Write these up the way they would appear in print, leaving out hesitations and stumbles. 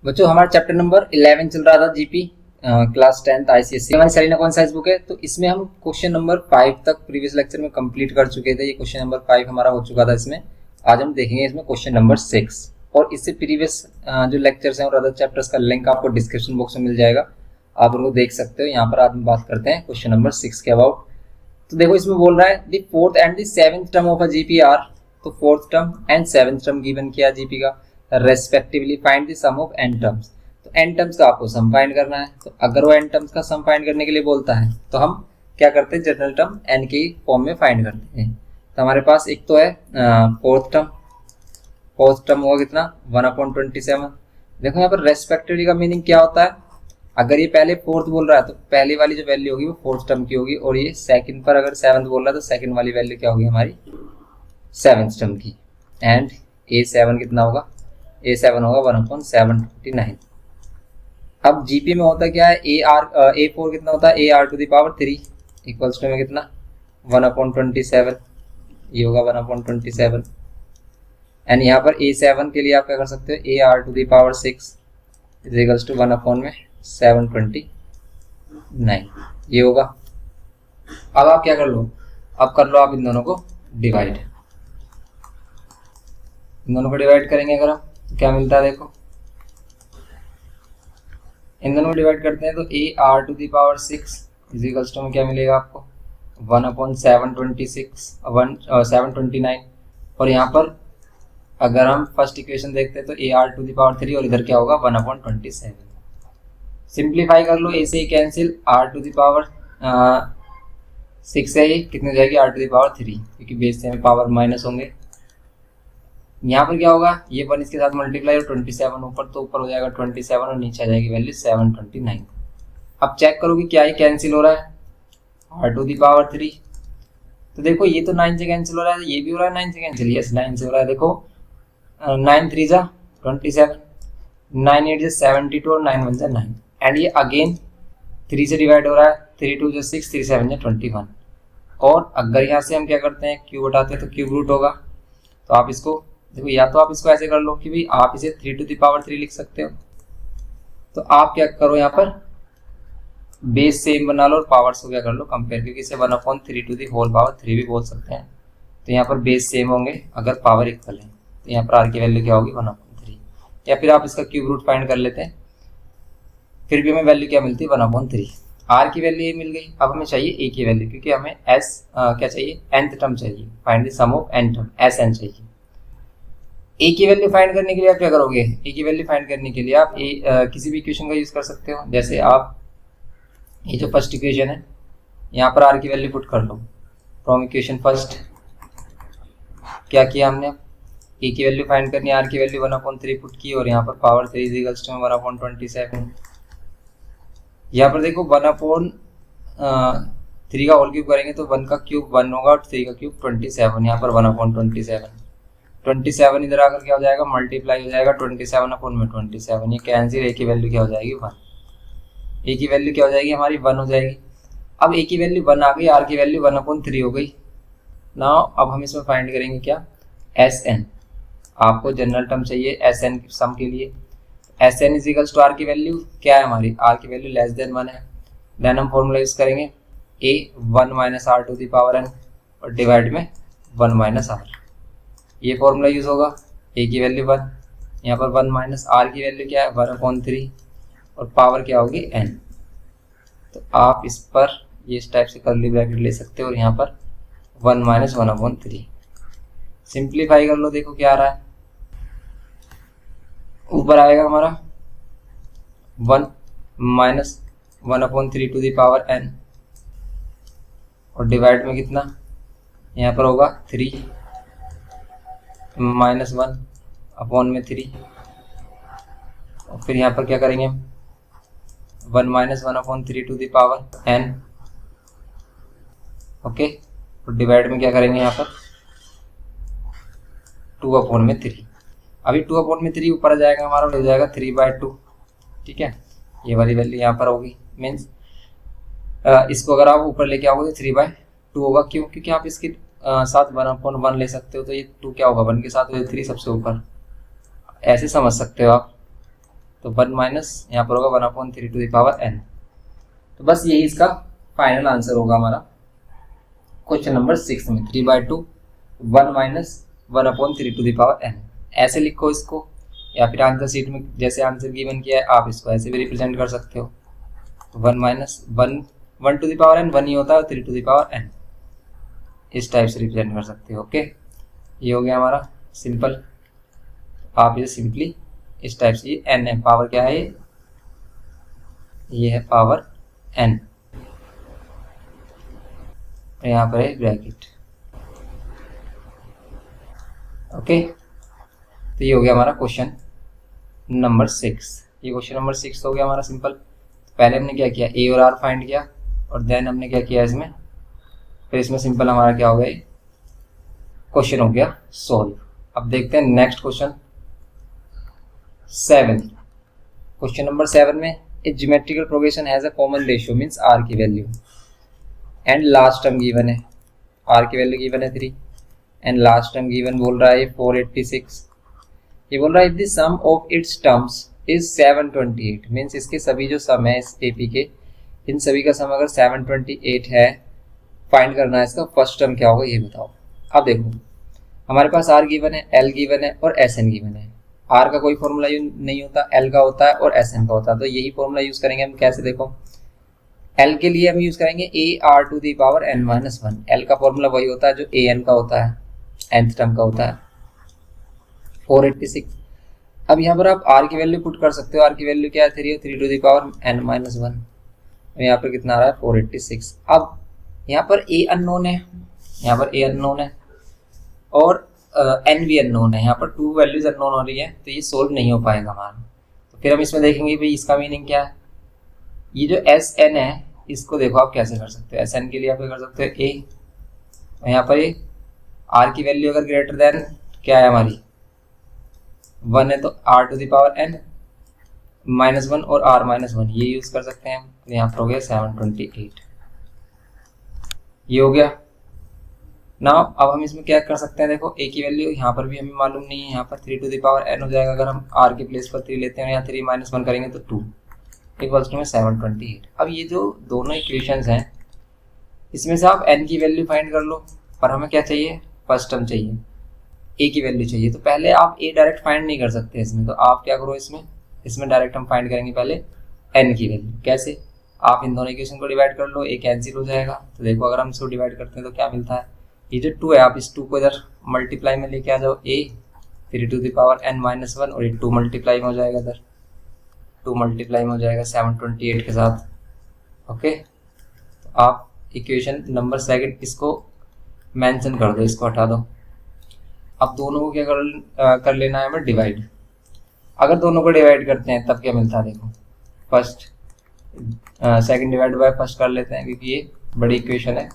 बच्चों हमारा chapter number 11 चल रहा था जीपी क्लास 10th आईसीएससी हमारी सेलिना कौन साइंस बुक है। तो इसमें हम क्वेश्चन नंबर 5 तक प्रीवियस लेक्चर में कंप्लीट कर चुके थे। ये क्वेश्चन नंबर 5 हमारा हो चुका था। इसमें आज हम देखेंगे इसमें क्वेश्चन नंबर 6 और इससे प्रीवियस जो लेक्चर्स हैं और अदर चैप्टर्स का लिंक आपको डिस्क्रिप्शन बॉक्स में मिल जाएगा, आप उनको देख सकते हो। यहाँ पर आज हम बात करते हैं क्वेश्चन नंबर 6 के अबाउट। तो देखो इसमें बोल रहा है the fourth and the seventh term of a GP are. तो fourth term and seventh term given किया जीपी का, respectively find the sum of n terms. तो एन टर्म्स का आपको सम फाइंड करना है। तो अगर वो एन टर्म्स का सम फाइंड करने के लिए बोलता है तो हम क्या करते हैं, जनरल टर्म एन के फॉर्म में फाइंड करते हैं। तो हमारे पास एक तो है फोर्थ टर्म। फोर्थ टर्म होगा कितना, 1/27। देखो यहाँ पर रेस्पेक्टिवली का मीनिंग क्या होता है। अगर ये पहले फोर्थ बोल रहा है तो पहली वाली जो वैल्यू होगी वो फोर्थ टर्म की होगी, और ये सेकंड पर अगर सेवंथ बोल रहा है तो सेकंड वाली वैल्यू क्या होगी, हमारी सेवंथ टर्म की। एंड A7 कितना होगा, A7 होगा 1/729। अब जीपी में होता क्या है, A4 कितना होता है, AR⁻³ इक्वल्स टू में कितना 1/27, ये होगा 1/27। एंड यहाँ पर A7 के लिए आप क्या कर सकते हो, AR⁻6 इक्वल्स टू 1/729, ये होगा। अब आप क्या कर लो, अब कर लो आप इन दोनों को डिवाइड। इन दोनों को डिवाइड करेंगे अगर हम तो क्या मिलता है, देखो इन दोनों को डिवाइड करते हैं तो AR⁻6 इक्वल्स टू में क्या मिलेगा आपको 1/729। और यहाँ पर अगर हम फर्स्ट इक्वेशन देखते हैं तो AR⁻3 और इधर क्या होगा 1/27। सिंप्लीफाई कर लो, ए से ही कैंसिल, R⁻6 से ही कितनी हो जाएगी R⁻3, क्योंकि बेस से हमें पावर माइनस होंगे। यहाँ पर क्या होगा, ये 1 इसके साथ मल्टीप्लाई और 27 ऊपर, तो ऊपर हो जाएगा 27 और नीचे आ जाएगी वैल्यू 729। अब चेक करो कि क्या ये कैंसिल हो रहा है, R⁻3। तो देखो ये तो 9 से कैंसिल हो रहा है, ये भी हो रहा है 9 से कैंसिल, यस 9 से हो रहा है। देखो 9 3 जा 27, 9 8 जा 72 और 9 1 जा 9। एंड ये अगेन 3 से डिवाइड हो रहा है, 3 2 जा 6, 3 7 जा 21। और अगर यहाँ से हम क्या करते हैं, क्यूब उठाते हैं तो क्यूब रूट होगा। तो आप इसको देखो, या तो आप इसको ऐसे कर लो कि भाई आप इसे 3⁻3 लिख सकते हो। तो आप क्या करो, यहाँ पर बेस सेम बना लो और पावर्स को क्या कर लो कंपेयर, क्योंकि इसे 1/3 भी बोल सकते हैं। तो यहाँ पर बेस सेम होंगे अगर पावर इक्वल है, तो यहाँ पर आर की वैल्यू क्या होगी 1/3। या फिर आप इसका क्यूब रूट फाइंड कर लेते हैं, फिर भी हमें वैल्यू क्या मिलती है 1/3। आर की वैल्यू ये मिल गई। अब हमें चाहिए ए की वैल्यू, क्योंकि हमें क्या चाहिए, nth टर्म चाहिए। Find the sum of n term, Sn चाहिए। ए की वैल्यू फाइंड करने के लिए आप क्या करोगे, ए की वैल्यू फाइंड करने के लिए आप किसी भी इक्वेशन का यूज कर सकते हो। जैसे आप ये जो फर्स्ट इक्वेशन है, यहाँ पर आर की वैल्यू पुट कर लो फ्रॉम इक्वेशन फर्स्ट। क्या किया हमने, ए की वैल्यू फाइंड करनी, आर की वैल्यू 1/3 पुट की, और यहाँ पर पावर 3 इक्वल्स टू 1/27। यहाँ पर देखो 1/3 का होल क्यूब करेंगे तो 1 का क्यूब 1 होगा और 3 का क्यूब 27। यहाँ पर 1/27, 27 इधर आकर क्या हो जाएगा, मल्टीप्लाई हो जाएगा 27/27। ये कैंसिल, ए की वैल्यू क्या हो जाएगी 1। ए की वैल्यू क्या हो जाएगी हमारी 1 हो जाएगी। अब ए की वैल्यू 1 आ गई, आर की वैल्यू 1/3 हो गई। नाउ अब हम इसमें फाइंड करेंगे क्या, Sn। आपको जनरल टर्म चाहिए Sn सम के लिए। Sn is equals to R की वैल्यू क्या है हमारी, आर की वैल्यू लेस देन 1 है। देन हम फॉर्मूला यूज करेंगे A1 - R⁻n और डिवाइड में 1 - R। ये फॉर्मूला यूज होगा। ए की वैल्यू 1, यहाँ पर 1 - R की वैल्यू क्या है 1/3 और पावर क्या होगी n। तो आप इस पर ये इस टाइप से कर्ली ब्रैकेट ले सकते हो और यहाँ पर 1 - 1/3 सिंप्लीफाई कर लो। देखो क्या आ रहा है, ऊपर आएगा हमारा 1 - 1/3 टू द पावर n और डिवाइड में कितना, यहाँ पर होगा 3 - 1/3। और फिर यहाँ पर क्या करेंगे 1 - 1/3 to the power n। Okay, और डिवाइड में क्या करेंगे यहाँ पर 2/3। अभी 2/3 ऊपर आ जाएगा हमारा, हो जाएगा 3/2। ठीक है, ये वाली वैल्यू यहाँ पर होगी। मीन्स इसको अगर आप ऊपर लेके आओगे तो 3/2 होगा। क्यों, क्योंकि आप इसके साथ 1/1 ले सकते हो, तो ये 2 क्या होगा 1 के साथ 3 सबसे ऊपर, ऐसे समझ सकते हो आप। तो 1 माइनस यहाँ पर होगा 1/3 टू द पावर n। तो बस यही इसका फाइनल आंसर होगा हमारा क्वेश्चन नंबर 6 में 3/2 1 minus 1/3 to the power n। ऐसे लिखो इसको, या फिर आंसर शीट में जैसे आंसर गिवन किया है आप इसको ऐसे भी रिप्रेजेंट कर सकते हो। 1 minus 1 to the power n 1 ही होता है, 3 टू द पावर n इस टाइप से रिप्रेजेंट कर सकते हो। ओके, ये हो गया हमारा सिंपल। आप इसे सिंपली इस टाइप से, ये n है, पावर क्या है, ये है पावर n, यहाँ पर है ब्रैकेट। ओके, तो ये हो गया हमारा क्वेश्चन नंबर 6। ये क्वेश्चन नंबर 6 हो गया हमारा सिंपल। पहले हमने क्या किया, ए और आर फाइंड किया, और देन हमने क्या किया इसमें, फिर इसमें सिंपल हमारा क्या हो गया, क्वेश्चन हो गया सॉल्व। अब देखते हैं नेक्स्ट क्वेश्चन 7। क्वेश्चन नंबर 7 में a geometrical progression has a common ratio means r की value and last term given है, आर की वैल्यू गिवन है 3 एंड लास्ट टर्म गिवन बोल रहा है 486। ये बोल रहा है the sum of its terms is 728 means इसके सभी जो सम है इस एपी के, इन सभी का सम अगर 728 है, फाइंड करना है इसका फर्स्ट टर्म क्या होगा ये बताओ। अब देखो हमारे पास आर गिवन है, एल गिवन है और एस एन गिवन है। आर का कोई फॉर्मूला नहीं होता, एल का होता है और एस एन का होता है, तो यही फॉर्मूला यूज करेंगे हम। कैसे, देखो एल के लिए हम यूज करेंगे A R to the power n minus 1। L का फॉर्मूला वही होता है जो ए एन का होता है, nth टर्म का होता है 486। अब यहाँ पर आप r की वैल्यू पुट कर सकते हो, r की वैल्यू क्या है 3 to the power n minus 1। यहाँ पर कितना आ रहा है 486। अब यहाँ पर a अननोन है, यहाँ पर a अननोन है और n भी अननोन है, यहाँ पर 2 वैल्यूज अननोन हो रही है, तो ये सोल्व नहीं हो पाएगा हमारा। तो फिर हम इसमें देखेंगे भाई इसका मीनिंग क्या है। ये जो एस एन है इसको देखो आप कैसे कर सकते हो, एस एन के लिए आप कर सकते हो ए, यहाँ पर ये आर की वैल्यू अगर ग्रेटर देन क्या है हमारी 1 है, तो R to the power n minus 1 और आर माइनस 1 ये यूज कर सकते हैं हम। यहाँ पर हो गया 728, ये हो गया। नाउ अब हम इसमें क्या कर सकते हैं, देखो ए की वैल्यू यहाँ पर भी हमें मालूम नहीं है, यहाँ पर 3 टू द पावर n हो जाएगा। अगर हम आर के प्लेस पर 3 लेते हैं, यहाँ 3 माइनस 1 करेंगे तो 2 इक्वल्स टू में 728। अब ये जो दोनों इक्वेशंस हैं इसमें से आप n की वैल्यू फाइंड कर लो, पर हमें क्या चाहिए, फर्स्ट टर्म चाहिए, a की वैल्यू चाहिए। तो पहले आप a डायरेक्ट फाइंड नहीं कर सकते इसमें, तो आप क्या करो, इसमें डायरेक्ट हम फाइंड करेंगे पहले n की वैल्यू। कैसे, आप इन दोनों इक्वेशन को डिवाइड कर लो, a कैंसिल हो जाएगा। तो देखो अगर हम इसको डिवाइड करते हैं तो क्या मिलता है, ये जो 2 है आप इस 2 को इधर मल्टीप्लाई में लेके आ जाओ, a 3 to the power n minus 1 और ये 2 मल्टीप्लाई में हो जाएगा, इधर 2 मल्टीप्लाई में हो जाएगा 728 के साथ। ओके, तो आप इक्वेशन नंबर 2 इसको मेंशन कर दो, इसको हटा दो। अब दोनों को क्या कर लेना है हमें, डिवाइड। अगर दोनों को डिवाइड करते हैं तब क्या मिलता है, देखो first second divide by first कर लेते हैं, क्योंकि ये बड़ी इक्वेशन है,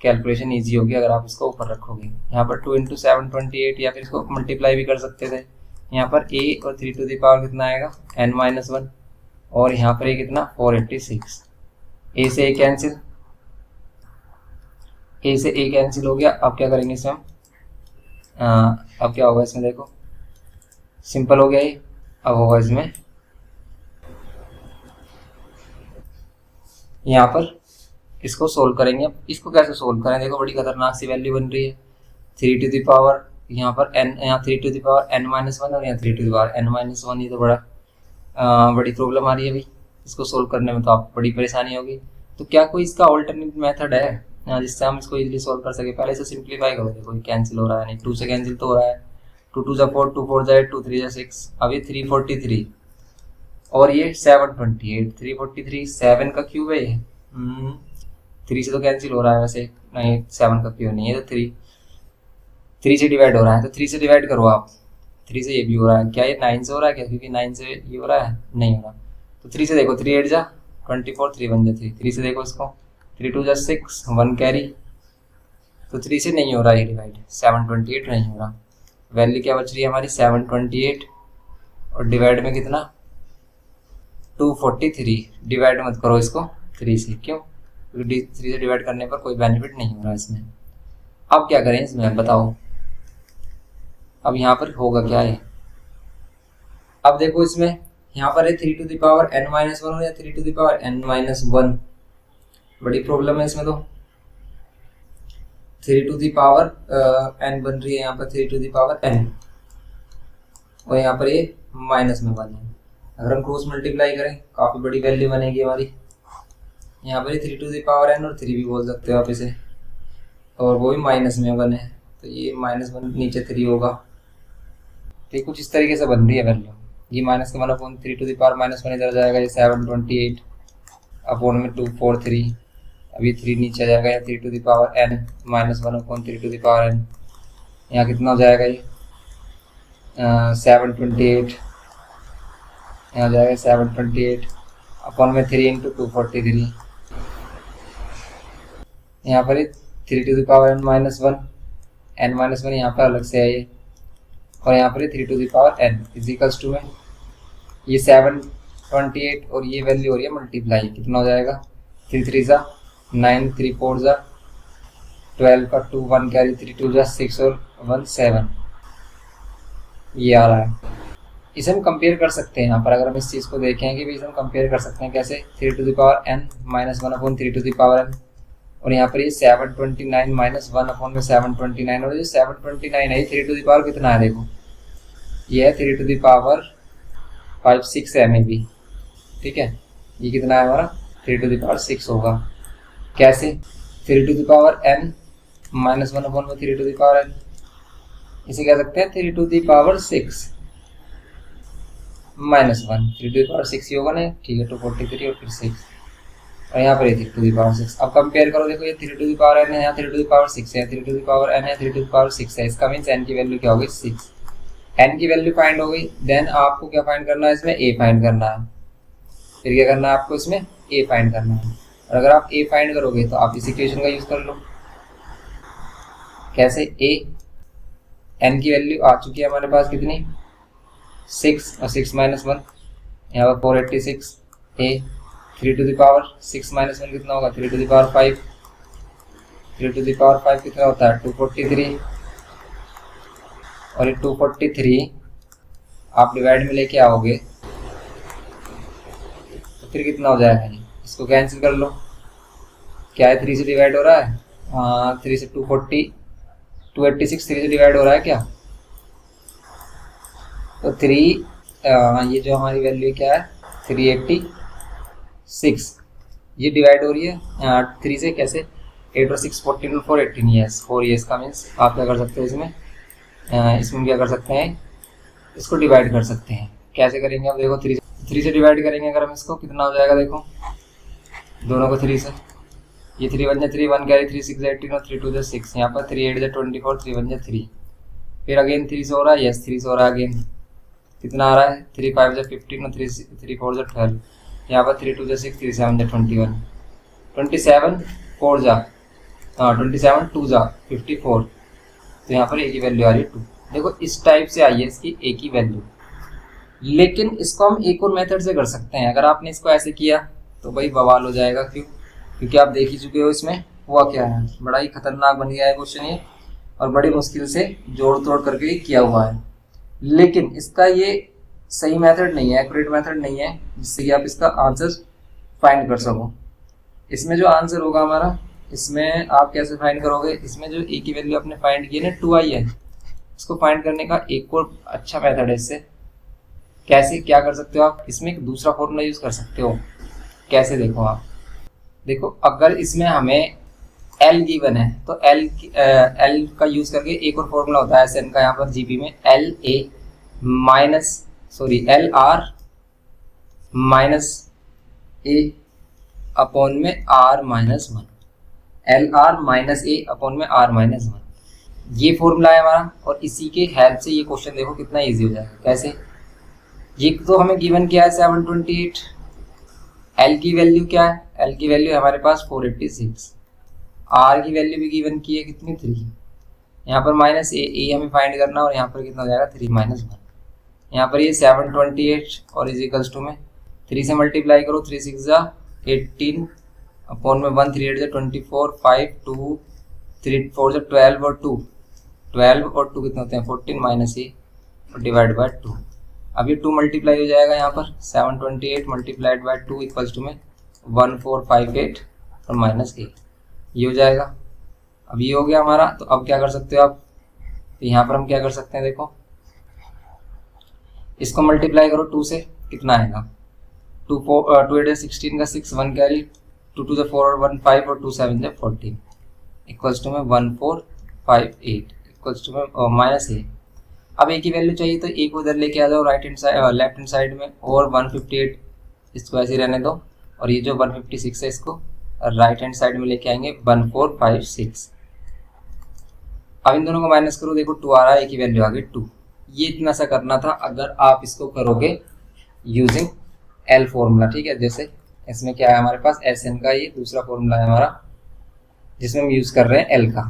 कैलकुलेशन इजी होगी अगर आप इसको ऊपर रखोगे। यहाँ पर 2 इंटू 728, या फिर इसको मल्टीप्लाई भी कर सकते थे। यहाँ पर a और 3 टू द पावर कितना आएगा n माइनस 1, और यहाँ पर ये कितना 486। a से a कैंसिल, a से a कैंसिल हो गया। अब क्या करेंगे इसमें, अब क्या होगा इसमें, देखो सिंपल हो गया ये। अब होगा इसमें यहाँ पर इसको सोल्व करेंगे। अब इसको कैसे सोल्व करें, देखो बड़ी खतरनाक सी वैल्यू बन रही है 3 टू द पावर, यहाँ पर n, यहाँ 3 to the power n minus 1 और यहाँ 3 to the power n minus 1। ये तो बड़ी प्रॉब्लम आ रही है भाई, इसको सोल्व करने में तो आपको बड़ी परेशानी होगी। तो क्या कोई इसका ऑल्टरनेट मेथड है जिससे हम इसको इजीली सोल्व कर सके। पहले इसे सिंप्लीफाई करो, देखो कैंसिल हो रहा है, नहीं 2 से कैंसिल तो हो रहा है, 2 2 जा 4, 2 4 जा 8, 2 3 जा 6। अब ये 343 और ये 728, 343 7 का क्यूब है ये, 3 से तो कैंसिल हो रहा है वैसे, नहीं 7 का क्यूब नहीं है, तो 3 से डिवाइड हो रहा है, तो 3 से डिवाइड करो आप। 3 से ये भी हो रहा है, क्या ये 9 से हो रहा है क्या, क्योंकि 9 से ये हो रहा है, नहीं हो रहा। तो 3 से देखो, 3 8 जा 24, 3 1 जा 3, 3 से देखो इसको, 3 2 जा 6, 1 कैरी, तो 3 से नहीं हो रहा ये डिवाइड, 728 नहीं हो रहा। वैल्यू क्या बच रही है हमारी 728, और डिवाइड में कितना 243। डिवाइड मत करो इसको 3 से, क्यों, क्योंकि 3 से डिवाइड करने पर कोई बेनिफिट नहीं हो रहा इसमें। अब क्या करें इसमें बताओ, अब यहाँ पर होगा क्या है, अब देखो इसमें यहाँ पर है 3 to the power n minus 1 या 3 to the power n minus 1, बड़ी प्रॉब्लम है इसमें। तो 3 to the power n बन रही है यहाँ पर 3 to the power n, और यहाँ पर ये माइनस में 1 है। अगर हम क्रॉस मल्टीप्लाई करें काफ़ी बड़ी वैल्यू बनेगी हमारी। यहाँ पर 3 to the power n और 3 भी बोल सकते हो आप इसे, और वो भी माइनस में 1 है, तो ये -1 नीचे 3 होगा। तो ये कुछ इस तरीके से बन रही है वैल्यू। ये माइनस का 1/3 to the power -1 इधर जाएगा, ये 728 अपॉन में 243, अभी 3 नीचे आ जाएगा, या 3 to the power n -1/3 to the power n, यहाँ कितना हो जाएगा ये 728, यहाँ जाएगा 728 अपॉन में 3 × 243, यहाँ पर 3 to the power n -1 यहाँ पर अलग से है ये, और यहाँ पर 3 to the power n equals to में ये 728 और ये वैल्यू हो रही है मल्टीप्लाई, कितना हो जाएगा 3 3 जा 9, 3 4 जा 12 का 2 1 कैरी 3 2 जा 6 और 1 7, ये आ रहा है। इसे हम कंपेयर कर सकते हैं यहाँ पर, अगर हम इस चीज़ को देखें कि भी इसे हम कंपेयर कर सकते हैं कैसे, 3 to the power n -1/3 to the power n, और यहाँ पर ये 729 -1/729, और ये 729 है, 3 to the power कितना है देखो, ये है 3 to the power 5 6 है मे बी, ठीक है। ये कितना है हमारा 3 to the power 6 होगा। कैसे 3 to the power n -1/3 to the power n, इसे कह सकते हैं 3 to the power 6 -1, 3 to the power 6 ही होगा ना, ठीक है। 243 और फिर 6, और यहाँ पर 3 to the power 6। अब कंपेयर करो, देखो ये 3 to the power n है, यहाँ 3 to the power 6 है, 3 to the power n है, 3 to the power 6 है, इसका मीन्स n की वैल्यू क्या होगी 6। n की वैल्यू फाइंड हो गई, देन आपको क्या फाइंड करना है इसमें, a फाइंड करना है। फिर क्या करना है आपको इसमें a फाइंड करना है, और अगर आप a फाइंड करोगे तो आप इस इक्वेशन का यूज कर लो। कैसे a, n की वैल्यू आ चुकी है हमारे पास कितनी 6 और 6 -1, यहाँ पर 486, a 3 to the power 6 -1 कितना होगा 3 to the power 5, 3 to the power 5 कितना होता है 243, और ये 243 आप डिवाइड में लेके आओगे तो फिर कितना हो जाएगा, इसको कैंसिल कर लो। क्या है 3 से डिवाइड हो रहा है, हाँ 3 से 286 3 से डिवाइड हो रहा है क्या, तो 3 ये जो हमारी वैल्यू क्या है 386, ये डिवाइड हो रही है 3 से, कैसे 8 और 6 14 और 4 18, यस 4 ईयर्स का मीन्स आप क्या कर सकते हो इसमें क्या कर सकते हैं, इसको डिवाइड कर सकते हैं। कैसे करेंगे अब देखो 3 से डिवाइड करेंगे अगर हम इसको, कितना हो जाएगा देखो, दोनों को 3 से, ये 3 1 3 1 कैरी 3 6 18 और 3 2 6, यहाँ पर 3 8 24 3 1 3, फिर अगेन 3 से हो रहा है, यस 3 से हो रहा है अगेन, कितना आ रहा है 3 5 15 और 3 4 12, यहाँ पर 3 2 6 3 7 21, 27 4 जा 27 2 जा 54, तो यहाँ पर a की वैल्यू आ रही है 2। देखो इस टाइप से आई है इसकी a की वैल्यू, लेकिन इसको हम एक और मेथड से कर सकते हैं। अगर आपने इसको ऐसे किया तो भाई बवाल हो जाएगा, क्यों, क्योंकि आप देख ही चुके हो इसमें हुआ क्या है, बड़ा ही खतरनाक बन गया है क्वेश्चन ये, और बड़ी मुश्किल से जोड़ तोड़ करके ये किया हुआ है। लेकिन इसका ये सही मेथड नहीं है, एक्यूरेट मेथड नहीं है जिससे कि आप इसका आंसर फाइंड कर सको। इसमें जो आंसर होगा हमारा, इसमें आप कैसे फाइंड करोगे, इसमें जो a की वैल्यू आपने फाइंड की है ना 2i है, इसको फाइंड करने का एक और अच्छा मेथड है इससे। कैसे, क्या कर सकते हो आप, इसमें एक दूसरा फॉर्मूला यूज़ कर सकते हो। कैसे देखो आप, देखो अगर इसमें हमें L गिवन है तो L का यूज़ करके एक और फॉर्मूला होता है SN का, यहाँ पर जीपी में LR माइनस A अपॉन में R minus 1, LR minus A upon में R माइनस 1, ये फॉर्मूला है हमारा। और इसी के हेल्प से ये क्वेश्चन देखो कितना इजी हो जाएगा। कैसे, ये तो हमें गिवन किया है 728, L की वैल्यू क्या है, L की वैल्यू हमारे पास 486, R की वैल्यू भी गिवन की है कितनी 3, यहाँ पर माइनस A हमें फाइंड करना, और यहाँ पर कितना हो जाएगा 3 - 1, यहाँ पर ये 728 और इजिकल्स टू में 3 से मल्टीप्लाई करो, 3 6 जा 18 अपॉन में 1 3 8 जा 24 5 2 3 4 जा 12 और 2 कितने होते हैं 14 - A और डिवाइड बाय 2, अब ये 2 मल्टीप्लाई हो जाएगा यहाँ पर, 728 मल्टीप्लाइड बाई 2 इक्वल्स टू में 1458 और माइनस ए, ये हो जाएगा। अब ये हो गया हमारा। तो अब क्या कर सकते हो आप, तो यहाँ पर हम क्या कर सकते हैं, देखो इसको मल्टीप्लाई करो 2 से, कितना आएगा, 2 8 16 का 6 1 कैरी, 2 2 4 और 1 5 और 2 7 14 इक्वल्स टू में 1458 इक्वल्स टू में माइनस ए। अब ए की वैल्यू चाहिए तो ए को इधर लेके आ जाओ right hand side, left hand side में, और 158 इसको ऐसे रहने दो, और ये जो 156 है इसको राइट हैंड साइड में लेके आएंगे 1456। अब इन दोनों को माइनस करो, देखो 2 आ रहा है, ए की वैल्यू आ गई 2। ये इतना सा करना था अगर आप इसको करोगे यूजिंग एल फॉर्मूला, ठीक है। जैसे इसमें क्या है हमारे पास, एस एन का ये दूसरा फॉर्मूला है हमारा जिसमें हम यूज कर रहे हैं एल का।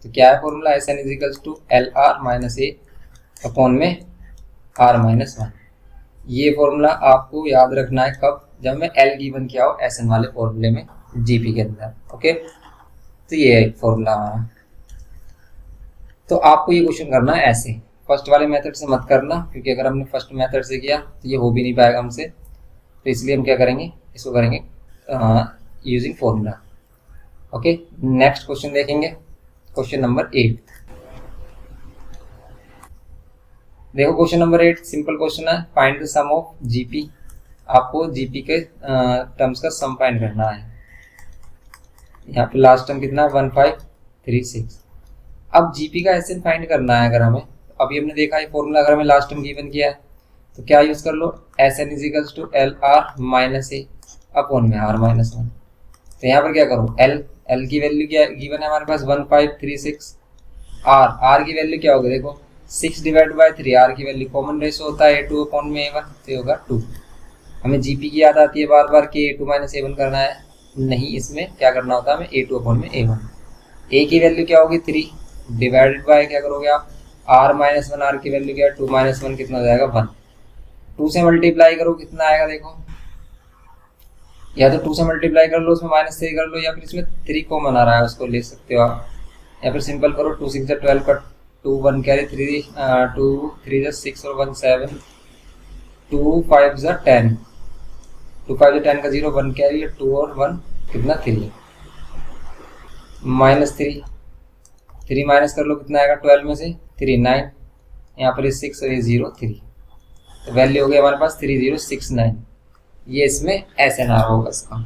तो क्या है formula, S N equals to L R minus A upon में आर माइनस 1। ये फॉर्मूला आपको याद रखना है कब, जब मैं एल गिवन किया हो एस एन वाले फॉर्मूले में जीपी के अंदर, ओके। तो ये है फॉर्मूला हमारा। तो आपको ये क्वेश्चन करना है ऐसे, फर्स्ट वाले मेथड से मत करना, क्योंकि अगर हमने फर्स्ट मेथड से किया तो ये हो भी नहीं पाएगा हमसे। तो इसलिए हम क्या करेंगे, इसको करेंगे using formula, okay. Next question देखेंगे, क्वेश्चन नंबर 8। देखो क्वेश्चन नंबर 8 सिंपल क्वेश्चन है, find the sum of GP. आपको जीपी के टर्म्स का सम फाइंड करना है। यहाँ पे लास्ट टर्म कितना है, 1536। अब जीपी का एसएन फाइंड करना है अगर हमें, अभी हमने देखा है फॉर्मूला, अगर हमें लास्ट टर्म गिवन किया है तो क्या यूज कर लो, S N equals to L R minus A upon में आर माइनस 1। तो यहाँ पर क्या करो, एल की वैल्यू क्या गिवन है हमारे पास 1536, आर की वैल्यू क्या होगी, देखो 6 डिवाइड बाई 3, आर की वैल्यू कॉमन रेशो होता है A2 अपॉन में A1, तो ये होगा 2। हमें जीपी की याद आती है बार बार कि A2 माइनस A1 करना है, नहीं इसमें क्या करना होता है हमें A2 अपॉन में A1। A की वैल्यू क्या होगी 3 डिवाइडेड बाय क्या करोगे आप, आर माइनस 1, आर की वैल्यू क्या है 2 माइनस 1 कितना हो जाएगा 1। 2 से मल्टीप्लाई करो कितना आएगा, देखो या तो 2 से मल्टीप्लाई कर लो, उसमें -3 कर लो, या फिर इसमें 3 कॉमन आ रहा है उसको ले सकते हो आप, या फिर सिंपल करो 2 6 12 का 2 1 कैरी 3 2 3 6 और 1 7 2 5 10 2 5 10 का 0 1 कैरी 2 और 1 कितना 3 -3 माइनस कर लो कितना आएगा 12 में से 3 9, यहाँ पर 6 और ये 0 3, तो वैल्यू हो गई हमारे पास 3069। ये इसमें SNR होगा इसका।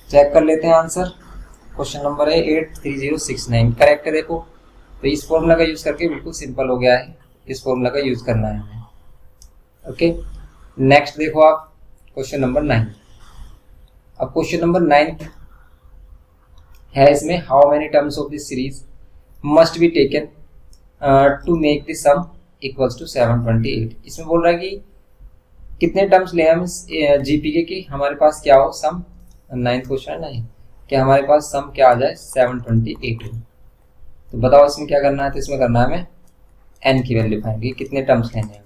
चेक कर लेते हैं आंसर, क्वेश्चन नंबर है 8 3069 करेक्ट है। देखो तो इस फॉर्मूला का यूज करके बिल्कुल सिंपल हो गया है, इस फॉर्मूला का यूज करना है हमें, ओके। नेक्स्ट देखो आप क्वेश्चन नंबर 9। अब क्वेश्चन नंबर 9 है, इसमें how many terms of this series must be taken to make the sum equals to 728। इसमें बोल रहा है कि कितने टर्म्स ले हम इस जीपी के कि हमारे पास क्या हो सम, 9th क्वेश्चन है ना, कि हमारे पास सम क्या आ जाए 728 हो। तो बताओ इसमें क्या करना है, तो इसमें करना है हमें एन की वैल्यू फाइंड की, कितने टर्म्स लेने हैं।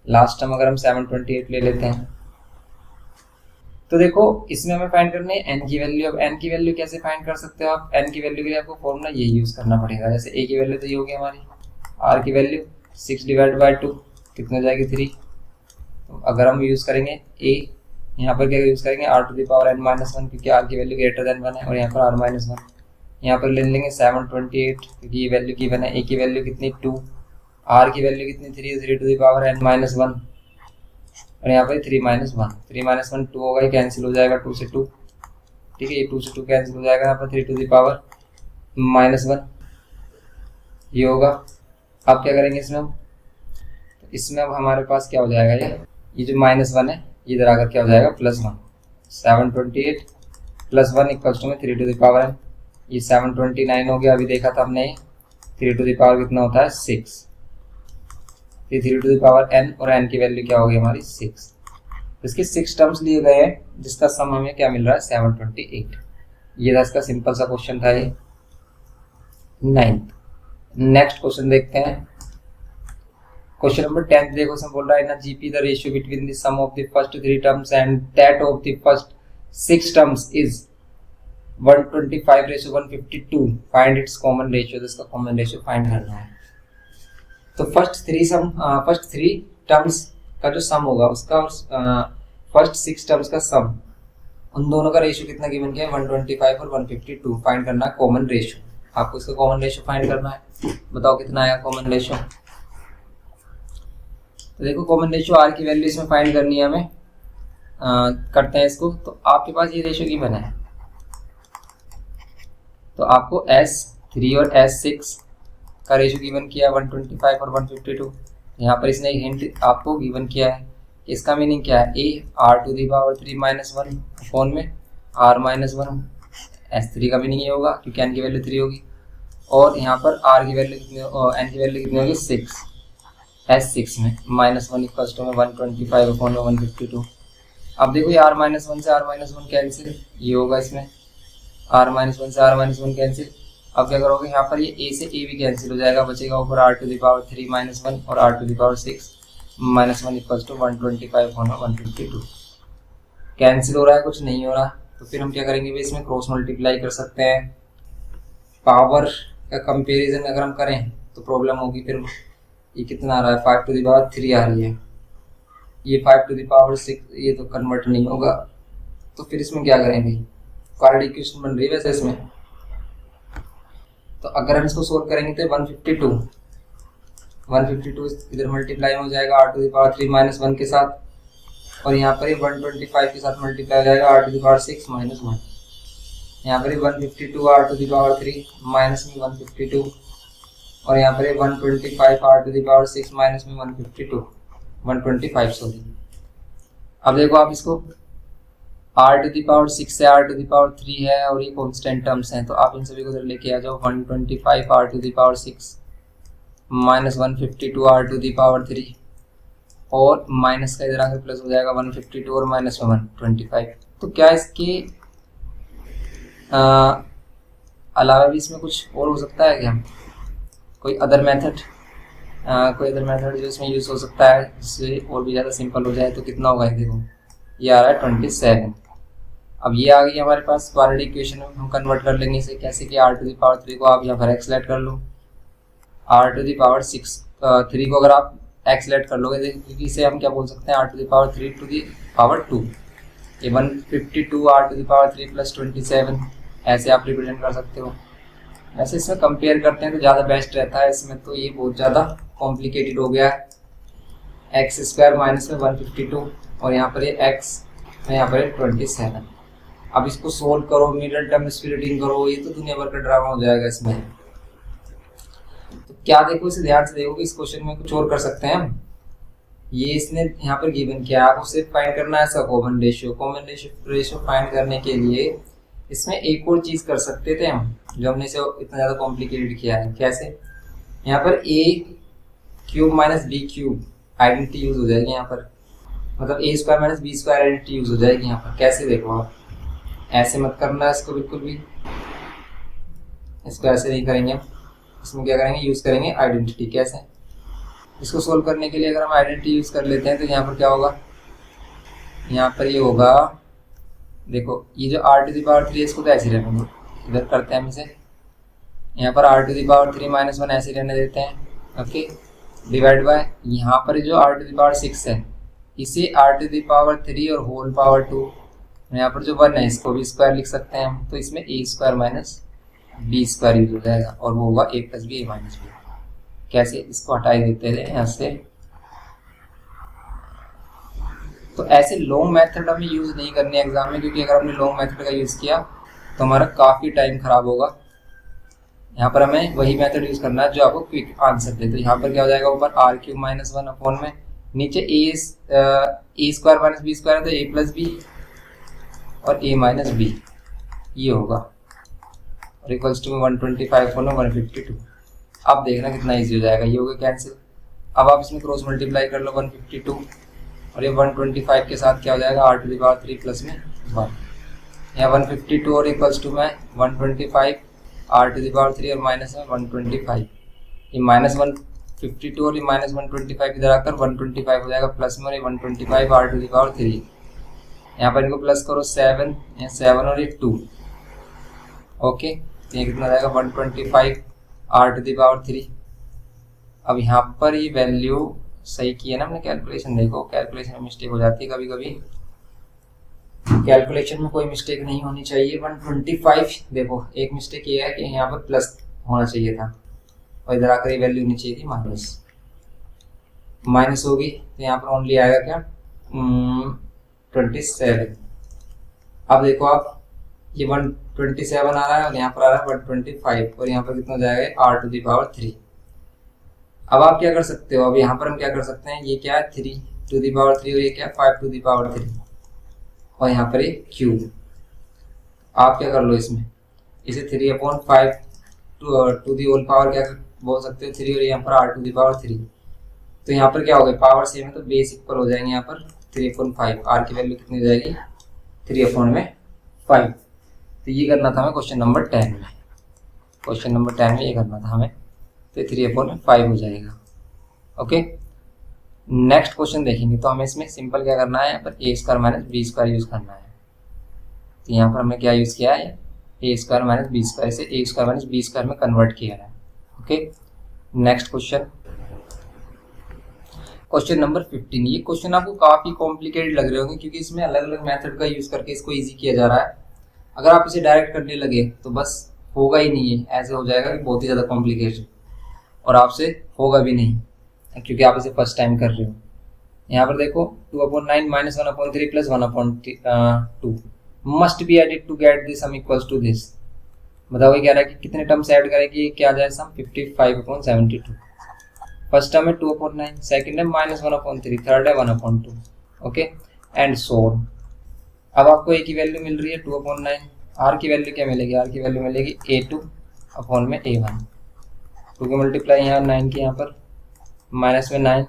लास्ट टर्म अगर हम 728 ले लेते हैं तो देखो इसमें हमें फाइंड करनी है एन की वैल्यू। अब एन की वैल्यू कैसे फाइंड कर सकते हो आप, एन की वैल्यू के लिए आपको फॉर्मूला ये यूज करना पड़ेगा। जैसे ए की वैल्यू तो ये होगी हमारी, आर की वैल्यू 6 डिवाइड बाई 2 कितना हो जाएगी 3। तो अगर हम यूज करेंगे ए, यहाँ पर क्या यूज करेंगे r to the power n minus 1, क्योंकि r की वैल्यू ग्रेटर देन 1 है, और यहाँ पर r माइनस 1। यहाँ पर ले लेंगे 728 क्योंकि ये वैल्यू गिवन है। ए की वैल्यू कितनी 2, r की वैल्यू कितनी 3 to the power n minus 1, और यहाँ पर 3 माइनस 1, 3 माइनस 1 2 होगा, कैंसिल हो जाएगा 2 से 2, ठीक है। ये 2 से 2 कैंसिल हो जाएगा, यहाँ पर 3 टू द पावर माइनस 1 ये होगा। अब क्या करेंगे इसमें हम, तो इसमें अब हमारे पास क्या हो जाएगा, ये जो -1 है इधर आकर क्या हो जाएगा +1। 728 +1 इक्वल्स टू में 3 टू द पावर n, ये 729 हो गया। अभी देखा था हमने 3 टू द पावर कितना होता है 6, ये 3 टू द पावर n और n की वैल्यू क्या होगी हमारी 6। इसके 6 टर्म्स लिए गए हैं जिसका सम हमें क्या मिल रहा है 728। ये था इसका सिंपल सा क्वेश्चन था ये 9th। नेक्स्ट क्वेश्चन देखते हैं, क्वेश्चन नंबर 10 देखो इसमें बोल रहा है ना, GP the ratio between the sum of the first 3 terms and that of the first 6 terms is 125:152, find its common ratio. इसका कॉमन रेशियो फाइंड करना है। तो फर्स्ट 3 टर्म्स का जो सम होगा उसका और फर्स्ट 6 टर्म्स का सम, उन दोनों का रेशियो कितना गिवन किया है 125 और 152 फाइंड करना है कॉमन रेशियो। आपको इसका कॉमन रेशियो फाइंड करना है, बताओ कितना आएगा कॉमन रेशियो। तो देखो कॉमन रेशियो आर की वैल्यू इसमें फाइंड करनी है हमें, करते हैं इसको। तो आपके पास ये रेशियो गिवन है, तो आपको S3 और S6 का रेशियो गिवन किया है 125 और 152। यहाँ पर इसने एक हिंट आपको गिवन किया है, इसका मीनिंग क्या है, ए r⁻³ - 1 फोन में r-1। S3 का मीनिंग ये होगा क्योंकि n की वैल्यू 3 होगी, और यहाँ पर r की वैल्यू कितनी, n की वैल्यू कितनी होगी 6, S6 में -1 इक्वल्स टू में 125 अपॉन में 152। अब देखो ये r-1 से r-1 कैंसिल, ये होगा इसमें r-1 से r-1 कैंसिल। अब क्या करोगे, यहाँ पर ये a से a भी कैंसिल हो जाएगा, बचेगा ऊपर r⁻³ - 1 और r⁻6 -1 equals to 125 upon 152। Cancel हो रहा है, कुछ नहीं हो रहा, तो फिर हम क्या करेंगे भाई, इसमें क्रॉस मल्टीप्लाई कर सकते हैं। पावर का कंपैरिजन अगर हम करें तो प्रॉब्लम होगी, फिर ये कितना आ रहा है 5⁻³ आ रही है, ये 5⁻6, ये तो कन्वर्ट नहीं होगा, तो फिर इसमें क्या करें भाई, क्वाड्रेटिक इक्वेशन बन रही है वैसे इसमें। तो अगर हम इसको सोल्व करेंगे तो 152 इधर मल्टीप्लाई हो जाएगा r⁻³ - 1 के साथ, और यहाँ पर 125 के साथ मल्टीप्लाई हो जाएगा r⁻6 - 1। यहाँ पर 152 r⁻³ माइनस में 152, और यहाँ पर 125 r⁻6 माइनस में 125 सॉरी। अब देखो आप इसको r⁻6 से r⁻³ है और ये कांस्टेंट टर्म्स हैं, तो आप इन सभी को उधर लेके आ जाओ। 125 r⁻6 माइनस 152 r⁻³ और माइनस का इधर आकर प्लस हो जाएगा 152 और माइनस में 125। तो क्या इसके अलावा भी इसमें कुछ और हो सकता है क्या, कोई अदर मेथड जो इसमें यूज़ हो सकता है जिससे और भी ज़्यादा सिंपल हो जाए? तो कितना होगा, देखो ये आ रहा है 27। अब ये आ गई हमारे पास क्वाड्रेटिक इक्वेशन में, हम कन्वर्ट कर लेंगे इसे कैसे कि r⁻³ को आप यहाँ पर एक्सलेट कर लो, r⁻3 को अगर आप एक्सलेट कर लोगे, क्योंकि इसे हम क्या बोल सकते हैं r⁻3⁻2, ये 152 r⁻3 + 27 ऐसे आप रिप्रेजेंट कर सकते हो। वैसे इसमें कंपेयर करते हैं तो ज़्यादा बेस्ट रहता है, इसमें तो ये बहुत ज़्यादा कॉम्प्लिकेटेड हो गया है। x² माइनस में 152 और यहाँ पर ये x में यहाँ पर 27। अब इसको सोल्व करो, मिडल टर्म स्प्लिटिंग करो, ये तो दुनिया भर का ड्रामा हो जाएगा इसमें। तो क्या देखो, इसे ध्यान से देखो कि इस क्वेश्चन में कुछ और कर सकते हैं हम। ये इसने यहाँ पर गिवन किया, आपको सिर्फ फाइंड करना है इसका कॉमन रेशियो फाइंड करने के लिए इसमें एक और चीज़ कर सकते थे हम, जो हमने इसे इतना ज़्यादा कॉम्प्लिकेटेड किया है। कैसे, यहाँ पर a³ minus b³ identity use हो जाएगी यहाँ पर, मतलब a² minus b² identity use हो जाएगी यहाँ पर। कैसे, देखो आप ऐसे मत करना है इसको, बिल्कुल भी इसको ऐसे नहीं करेंगे हम। इसमें क्या करेंगे, यूज़ करेंगे आइडेंटिटी। कैसे, इसको सोल्व करने के लिए अगर हम आइडेंटिटी यूज़ कर लेते हैं तो यहाँ पर क्या होगा, यहाँ पर ये होगा, देखो ये जो r⁻³ इसको तो ऐसे रहने दो, इधर करते हैं हम इसे, यहाँ पर r⁻³ - 1 ऐसे रहने देते हैं, ओके, डिवाइड बाय यहाँ पर जो r⁻6 है इसे r⁻³ और होल पावर 2, यहाँ पर जो 1 है इसको भी स्क्वायर लिख सकते हैं हम, तो इसमें a² माइनस b² यूज हो जाएगा और वो होगा a + b a - b। कैसे, इसको हटाई देते हैं यहाँ से। तो ऐसे लॉन्ग मेथड हमें यूज़ नहीं करने एग्जाम में, क्योंकि अगर हमने लॉन्ग मेथड का यूज़ किया तो हमारा काफ़ी टाइम खराब होगा। यहाँ पर हमें वही मेथड यूज़ करना है जो आपको क्विक आंसर दे। तो यहाँ पर क्या हो जाएगा, ऊपर r³ - 1 अपॉन में, नीचे a² माइनस b² है तो a + b और a - b ये होगा, और इक्वल्स टू 125 अपॉन 152। अब देखना कितना ईजी हो जाएगा, ये हो गया कैंसिल। अब आप इसमें क्रॉस मल्टीप्लाई कर लो 152 और ये 125 के साथ क्या हो जाएगा, r⁻³ प्लस में 1, यहाँ 152 और इक्वल्स टू में 125 r⁻³ और माइनस में 125, ये -152 और ये -125 इधर आकर 125 हो जाएगा प्लस में, और ये 125 r⁻³। यहाँ पर इनको प्लस करो 7, यहाँ 7 और ये 2, ओके, ये कितना हो जाएगा 125 r⁻³। अब यहाँ पर ये वैल्यू सही किया ना हमने कैलकुलेशन। देखो कैलकुलेशन में मिस्टेक हो जाती है कभी कभी, कैलकुलेशन में कोई मिस्टेक नहीं होनी चाहिए। 125 देखो एक मिस्टेक ये है कि यहाँ पर प्लस होना चाहिए था और इधर आकर ये वैल्यू होनी चाहिए थी माइनस। माइनस होगी तो यहाँ पर ओनली आएगा क्या 27। अब देखो आप ये 127 आ रहा है और यहाँ पर आ रहा है 125 और यहाँ पर कितना जाएगा r⁻3। अब आप क्या कर सकते हो, अब यहाँ पर हम क्या कर सकते हैं, ये क्या है 3⁻3 और ये क्या है 5⁻3 और यहाँ पर एक क्यूब। आप क्या कर लो इसमें, इसे 3/5 टू दी होल पावर क्या बोल सकते हो 3 और यहाँ पर r⁻3। तो यहाँ पर क्या हो गया, पावर सेम है तो बेस इक्वल हो जाएंगे यहाँ पर 3/5। r की वैल्यू कितनी हो जाएगी 3/5। तो ये करना था हमें क्वेश्चन नंबर 10 में, क्वेश्चन नंबर 10 में ये करना था हमें, तो 3/5 हो जाएगा। ओके नेक्स्ट क्वेश्चन देखेंगे तो हमें इसमें सिंपल क्या करना है, यहाँ पर a² - b² यूज़ करना है। तो यहाँ पर हमने क्या यूज़ किया है, a² - b², इसे a² - b² में कन्वर्ट किया है। Okay next question, question number 15। ये क्वेश्चन आपको काफ़ी कॉम्प्लिकेटेड लग रहे होंगे क्योंकि इसमें अलग अलग मेथड का यूज़ करके इसको ईजी किया जा रहा है। अगर आप इसे डायरेक्ट करने लगे तो बस होगा ही नहीं है, ऐसे हो जाएगा कि बहुत ही ज़्यादा कॉम्प्लिकेटेड और आपसे होगा भी नहीं क्योंकि आप इसे फर्स्ट टाइम कर रहे हो। यहाँ पर देखो 2/9 - 1/3 + 1/2 must be added to get this sum equals to this. बताओ ये कह रहा है कि कितने टर्म्स ऐड करें कि क्या आ जाए सम 55/72। फर्स्ट टर्म है 2/9, सेकंड है -1/3, थर्ड है 1/2। Okay and so on. अब आपको ए की वैल्यू मिल रही है 2/9, आर की वैल्यू क्या मिलेगी, आर की वैल्यू मिलेगी a2/a1। 2 की मल्टीप्लाई यहाँ 9 की, यहाँ पर माइनस में 9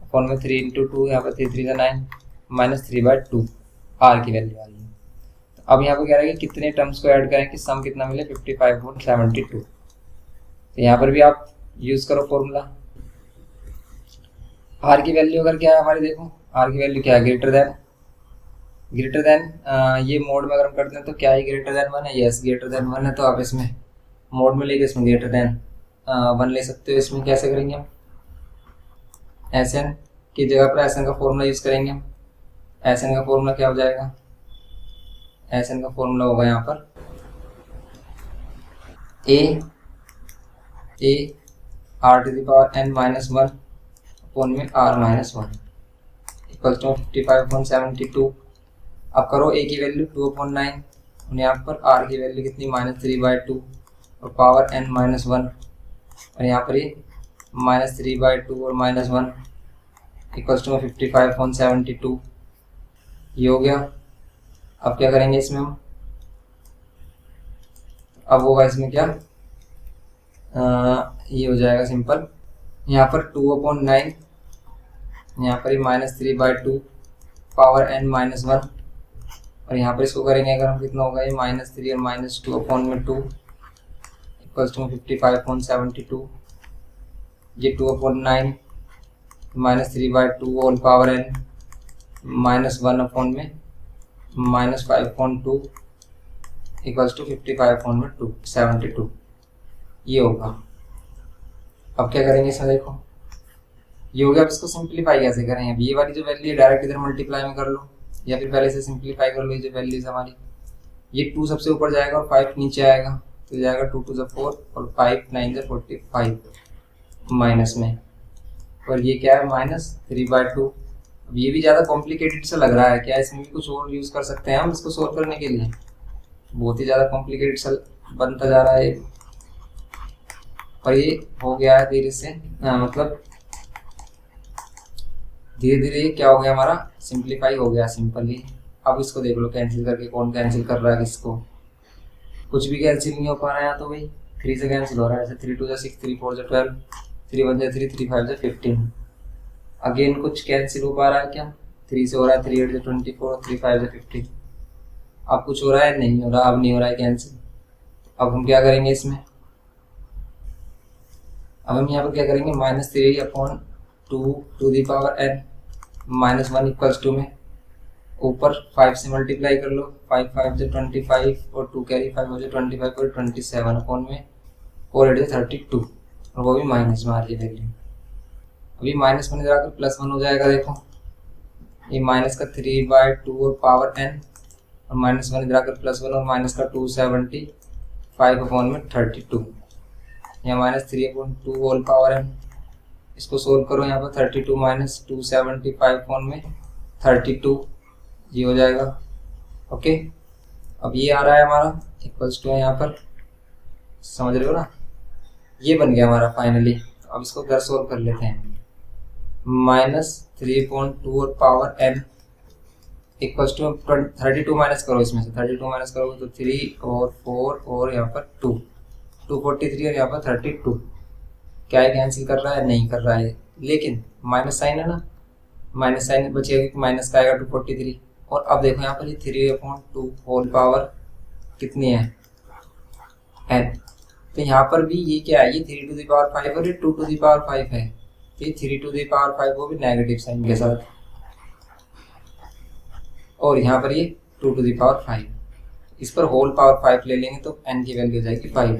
अपॉन में 3 × 2, यहाँ पर 3 × 3 = 9 -3/2 आर की वैल्यू आ रही है। तो अब यहाँ पर कह रहा है कि कितने टर्म्स को ऐड करें कि सम कितना मिले 55/72। तो यहाँ पर भी आप यूज़ करो फॉर्मूला। आर की वैल्यू अगर क्या है हमारी, देखो आर की वैल्यू क्या है, ग्रेटर देन ये मोड में अगर हम करते हैं तो क्या है ग्रेटर देन 1 है, यस ग्रेटर देन 1 है। तो आप इसमें मोड में लेके इसमें ग्रेटर देन 1 ले सकते हो। इसमें कैसे करेंगे हम, SN की जगह पर SN का फॉर्मूला यूज़ करेंगे हम। SN का फॉर्मूला क्या हो जाएगा, SN का फॉर्मूला होगा यहाँ पर a r⁻n-1 अपॉन में r-1 इक्वल टू 55/72। अब करो a की वैल्यू 2/9 और यहाँ पर r की वैल्यू कितनी -3/2 और पावर n-1 और यहाँ पर ये -3/2 और -1 इक्वल्स टू 55/72। ये हो गया। अब क्या करेंगे इसमें हम, अब होगा इसमें क्या ये हो जाएगा सिंपल, यहाँ पर 2/9 यहाँ पर -3/2 पावर n-1 और यहाँ पर इसको करेंगे अगर हम कितना होगा ये -3 और -2 अपॉन में 2 इक्वल्स टू 55/72। ये 2/9 -3/2 होल पावर n-1 अपॉन में -5/2 इक्वल्स टू 55/72 ये होगा। अब क्या करेंगे इसमें, देखो ये हो गया। अब इसको सिंप्लीफाई कैसे करें, अब ये वाली जो वैल्यू है डायरेक्ट इधर मल्टीप्लाई में कर लो या फिर पहले से सिंप्लीफाई कर लो। ये जो वैल्यूज हमारी, ये 2 सबसे ऊपर जाएगा और 5 नीचे आएगा तो जाएगा 2 × 4 और 5 × 9 = 45 माइनस में, और ये क्या है -3/2। अब ये भी ज़्यादा कॉम्प्लिकेटेड सा लग रहा है, क्या इसमें भी कुछ और यूज़ कर सकते हैं हम इसको सोल्व करने के लिए, बहुत ही ज़्यादा कॉम्प्लिकेटेड सा बनता जा रहा है। और ये हो गया है धीरे से मतलब धीरे धीरे क्या हो गया हमारा, सिंप्लीफाई हो गया सिंपली। अब इसको देख लो कैंसिल करके, कौन कैंसिल कर रहा है किसको, कुछ भी कैंसिल नहीं हो पा रहा है। तो भाई 3 से कैंसिल हो रहा है, जैसे 3 × 2 = 6, 3 × 4 = 12, 3 × 1 = 3, 3 × 5 = 15। अगेन कुछ कैंसिल हो पा रहा है क्या, 3 से हो रहा है, 3 × 8 = 24, 3 × 5 = 15। अब कुछ हो रहा है, नहीं हो रहा, अब नहीं हो रहा है कैंसिल। अब हम क्या करेंगे इसमें, अब हम यहाँ पर क्या करेंगे -3/2 to the power n-1 equals to में ऊपर 5 से मल्टीप्लाई कर लो, 5 × 5 = 25 और 2 कैरी 5 हो जाए 25 और 27 अपॉन में 4 × 8 = 32 और वो भी माइनस में आ रही है वैल्यू। अभी माइनस वन इधर आकर प्लस वन हो जाएगा। देखो ये माइनस का 3/2 और पावर n और माइनस वन इधर आकर प्लस वन और माइनस का 275 अपॉन में 32 या माइनस 3/2 होल पावर n। इसको सोल्व करो, यहाँ पर 32 माइनस 275 अपॉन में 32 ये हो जाएगा। ओके, अब ये आ रहा है हमारा इक्वल्स टू है यहाँ पर, समझ रहे हो ना, ये बन गया हमारा फाइनली। अब इसको घर सोल्व कर लेते हैं। माइनस 3/2 और power n equals to 32 minus करो, इसमें से 32 माइनस करोगे तो 3 और 4 और यहाँ पर 243 और यहाँ पर 32। क्या है, कैंसिल कर रहा है? नहीं कर रहा है, लेकिन माइनस साइन है ना, माइनस साइन बचेगा कि माइनस का आएगा 243। और अब देखो यहाँ पर ये 3/2 होल पावर कितनी है n, तो यहाँ पर भी ये क्या है, ये 3 टू द पावर 5 और ये 2 टू द पावर 5 है, तो ये 3 टू द पावर 5 वो भी नेगेटिव साइन के साथ, और यहाँ पर ये 2 टू द पावर 5। इस पर होल पावर 5 ले लेंगे तो n की वैल्यू हो जाएगी 5,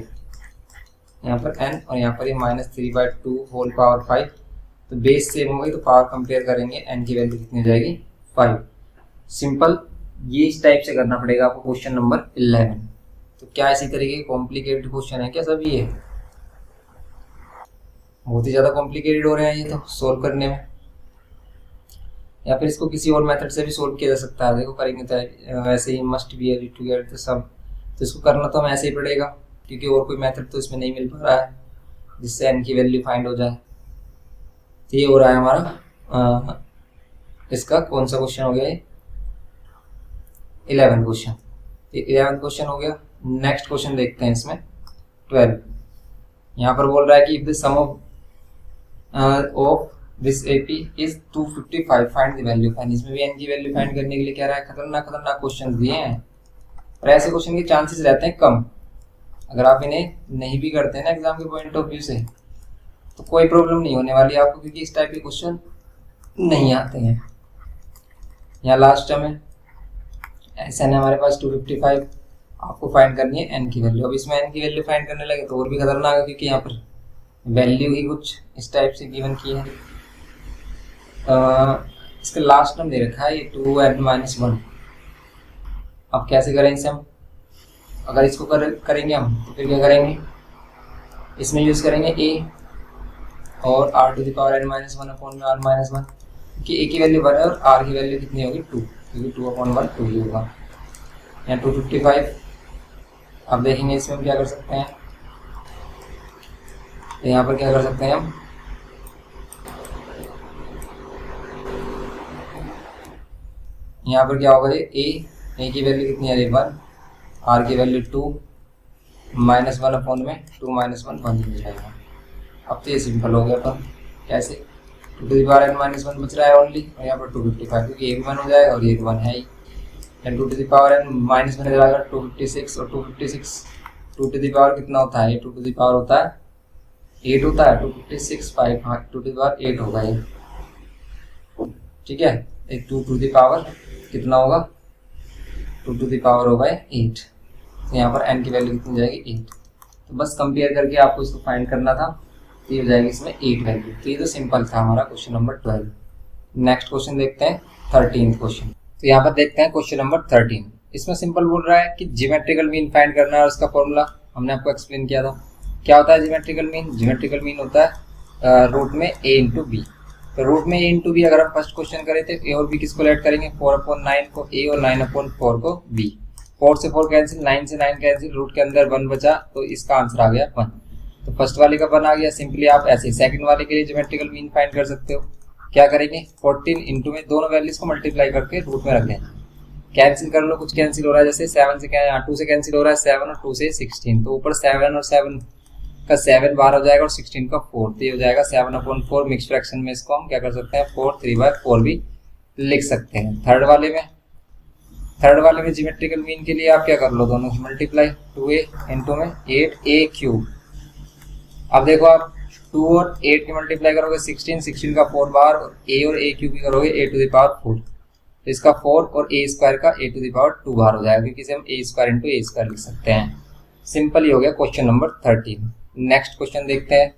यहाँ पर n और यहाँ पर ये माइनस 3/2 होल पावर 5। तो बेस सेम हो गई तो पावर कंपेयर करेंगे, n की वैल्यू कितनी हो जाएगी 5। सिंपल, ये इस टाइप से करना पड़ेगा आपको क्वेश्चन नंबर 11। तो क्या इसी तरीके के कॉम्प्लिकेटेड क्वेश्चन है क्या सब? ये बहुत ही ज़्यादा कॉम्प्लिकेटेड हो रहे हैं ये तो सोल्व करने में, या फिर इसको किसी और मेथड से भी सोल्व किया जा सकता है। देखो करेंगे तो वैसे ही must be able to get the sum, तो इसको करना तो हमें ऐसे ही पड़ेगा क्योंकि और कोई मेथड तो इसमें नहीं मिल पा रहा है जिससे n की वैल्यू फाइंड हो जाए। तो ये हो रहा है हमारा इसका कौन सा क्वेश्चन हो गया, ये 11 क्वेश्चन। 11 क्वेश्चन हो गया। नेक्स्ट क्वेश्चन देखते हैं इसमें 12। यहाँ पर बोल रहा है कि if the sum of this AP is 255 find the value of n। इसमें भी n की वैल्यू फाइंड करने के लिए क्या रहा है, खतरनाक क्वेश्चन दिए हैं, और ऐसे क्वेश्चन के चांसेस रहते हैं कम। अगर आप इन्हें नहीं भी करते हैं ना एग्जाम के पॉइंट ऑफ व्यू से तो कोई प्रॉब्लम नहीं होने वाली आपको, क्योंकि इस टाइप के क्वेश्चन नहीं आते हैं। यहाँ लास्ट टर्म है ऐसा है हमारे पास 255, आपको फाइंड करनी है n की वैल्यू। अब इसमें n की वैल्यू फाइंड करने लगे तो और भी खतरनाक है, क्योंकि यहाँ पर वैल्यू ही कुछ इस टाइप से गिवन की है। इसका लास्ट टर्म दे रखा है ये 2n-1। अब कैसे करें इसे हम? अगर इसको करेंगे हम तो फिर क्या करेंगे, इसमें यूज़ करेंगे a और r to the power n-1 upon में r-1, कि a की वैल्यू 1 है और r की वैल्यू कितनी होगी 2, क्योंकि 2/1 2 ही होगा। यहाँ 255। अब देखेंगे इसमें हम क्या कर सकते हैं, तो यहाँ पर क्या कर सकते हैं हम, यहाँ पर क्या होगा, ये a की वैल्यू कितनी है 1, r की वैल्यू 2, -1 अपॉन में 2 -1 1 हो जाएगा। अब तो ये सिंपल हो गया अपन कैसे, 2 टू द पावर n-1 बच रहा है ओनली, और यहाँ पर 255 क्योंकि ये भी 1 हो जाएगा और ये भी 1 है ही। 2 टू द पावर n-1 इधर आएगा 256, और 256 2 टू द पावर कितना होता है, 2 टू द पावर होता है 8 होता है, 256 5 2 टू द पावर 8 होगा ये, ठीक है। 2 टू द पावर कितना होगा, 2 टू द पावर होगा 8, तो यहाँ पर n की वैल्यू कितनी जाएगी 8। तो बस कंपेयर करके आपको इसको फाइंड करना था, तो ये हो जाएगी इसमें 8 वैल्यू। तो ये तो सिंपल था हमारा क्वेश्चन नंबर 12। नेक्स्ट क्वेश्चन देखते हैं 13th क्वेश्चन। तो यहाँ पर देखते हैं क्वेश्चन नंबर 13। इसमें सिंपल बोल रहा है कि ज्योमेट्रिकल मीन फाइंड करना है, और उसका फॉर्मूला हमने आपको एक्सप्लेन किया था। क्या होता है ज्योमेट्रिकल मीन? ज्योमेट्रिकल मीन होता है रूट में a इंटू बी। तो रूट में a इंटू बी अगर हम फर्स्ट क्वेश्चन करें तो a और b किसको ऐड करेंगे, 4/9 को a और 9/4 को b। 4 से 4 कैंसिल, 9 से 9 कैंसिल, रूट के अंदर 1 बचा, तो इसका आंसर आ गया 1। तो फर्स्ट वाले का 1 आ गया। सिंपली आप ऐसे सेकंड वाले के लिए ज्योमेट्रिकल मीन फाइंड कर सकते हो। क्या करेंगे, 14 इंटू में दोनों वैल्यूज को मल्टीप्लाई करके रूट में रख दें, कैंसिल कर लो, कुछ कैंसिल हो रहा है, जैसे 7 से क्या 2 से कैंसिल हो रहा है 7 और 2 से 16, तो ऊपर 7 और 7 का 7 बाहर हो जाएगा और 16 का 4, तो ये हो जाएगा 7/4। मिक्स फ्रैक्शन में इसको हम क्या कर सकते हैं 4 3/4 भी लिख सकते हैं। थर्ड वाले में ज्योमेट्रिकल मीन के लिए आप क्या कर लो, दोनों की मल्टीप्लाई, 2a इंटू में 8a क्यूब। अब देखो आप 2 और 8 की मल्टीप्लाई करोगे 16 का 4 बाहर, और a और a क्यूब की करोगे a टू द पावर 4, तो इसका 4 और a स्क्वायर का a टू द पावर 2 बाहर हो जाएगा, क्योंकि इसे हम a square into a square लिख सकते हैं। सिंपल ही हो गया क्वेश्चन नंबर 13। नेक्स्ट क्वेश्चन देखते हैं